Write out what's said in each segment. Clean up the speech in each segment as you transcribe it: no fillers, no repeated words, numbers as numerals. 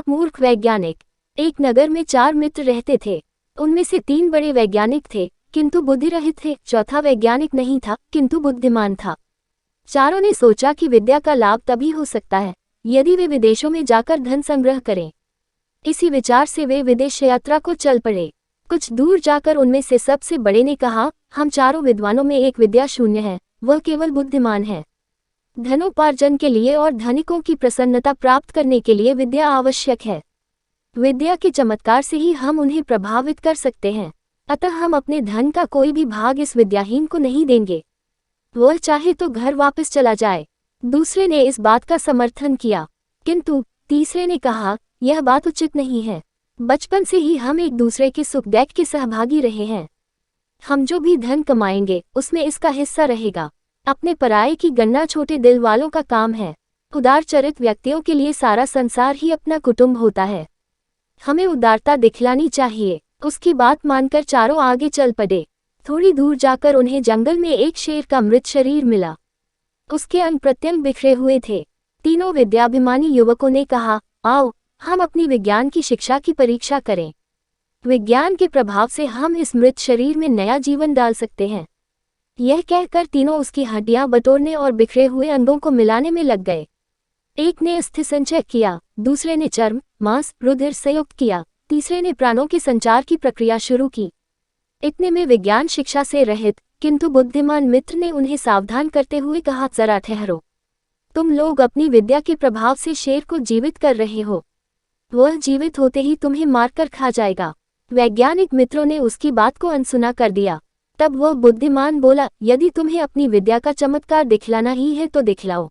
मूर्ख वैज्ञानिक। एक नगर में 4 मित्र रहते थे। उनमें से 3 बड़े वैज्ञानिक थे, किंतु बुद्धिरहित थे। चौथा वैज्ञानिक नहीं था, किंतु बुद्धिमान था। चारों ने सोचा कि विद्या का लाभ तभी हो सकता है यदि वे विदेशों में जाकर धन संग्रह करें। इसी विचार से वे विदेश यात्रा को चल पड़े। कुछ दूर जाकर उनमें से सबसे बड़े ने कहा, हम चारों विद्वानों में एक विद्या शून्य है, वह केवल बुद्धिमान है। धनोपार्जन के लिए और धनिकों की प्रसन्नता प्राप्त करने के लिए विद्या आवश्यक है। विद्या के चमत्कार से ही हम उन्हें प्रभावित कर सकते हैं। अतः हम अपने धन का कोई भी भाग इस विद्याहीन को नहीं देंगे। वह चाहे तो घर वापस चला जाए। दूसरे ने इस बात का समर्थन किया, किंतु तीसरे ने कहा, यह बात उचित नहीं है। बचपन से ही हम एक दूसरे के सुख दुख के सहभागी रहे हैं। हम जो भी धन कमाएंगे उसमें इसका हिस्सा रहेगा। अपने पराये की गणना छोटे दिल वालों का काम है। उदार चरित व्यक्तियों के लिए सारा संसार ही अपना कुटुंब होता है। हमें उदारता दिखलानी चाहिए। उसकी बात मानकर चारों आगे चल पड़े। थोड़ी दूर जाकर उन्हें जंगल में एक शेर का मृत शरीर मिला। उसके अंग प्रत्यंग बिखरे हुए थे। तीनों विद्याभिमानी युवकों ने कहा, आओ हम अपनी विज्ञान की शिक्षा की परीक्षा करें। विज्ञान के प्रभाव से हम इस मृत शरीर में नया जीवन डाल सकते हैं। यह कहकर तीनों उसकी हड्डियां बटोरने और बिखरे हुए अंगों को मिलाने में लग गए। एक ने अस्थि संचय किया, दूसरे ने चर्म, मांस, रुधिर संयुक्त किया, तीसरे ने प्राणों के संचार की प्रक्रिया शुरू की। इतने में विज्ञान शिक्षा से रहित किंतु बुद्धिमान मित्र ने उन्हें सावधान करते हुए कहा, जरा ठहरो। तुम लोग अपनी विद्या के प्रभाव से शेर को जीवित कर रहे हो। वह जीवित होते ही तुम्हें मारकर खा जाएगा। वैज्ञानिक मित्रों ने उसकी बात को अनसुना कर दिया। तब वह बुद्धिमान बोला, यदि तुम्हें अपनी विद्या का चमत्कार दिखलाना ही है तो दिखलाओ,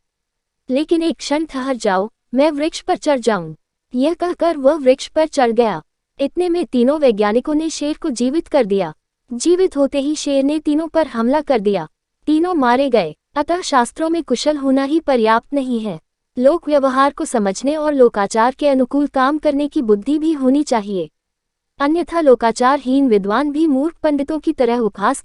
लेकिन एक क्षण ठहर जाओ, मैं वृक्ष पर चढ़ जाऊं। यह कहकर वह वृक्ष पर चढ़ गया। इतने में तीनों वैज्ञानिकों ने शेर को जीवित कर दिया। जीवित होते ही शेर ने तीनों पर हमला कर दिया। तीनों मारे गए। अतः शास्त्रों में कुशल होना ही पर्याप्त नहीं है, लोक व्यवहार को समझने और लोकाचार के अनुकूल काम करने की बुद्धि भी होनी चाहिए। अन्यथा लोकाचारहीन विद्वान भी मूर्ख पंडितों की तरह उपहास के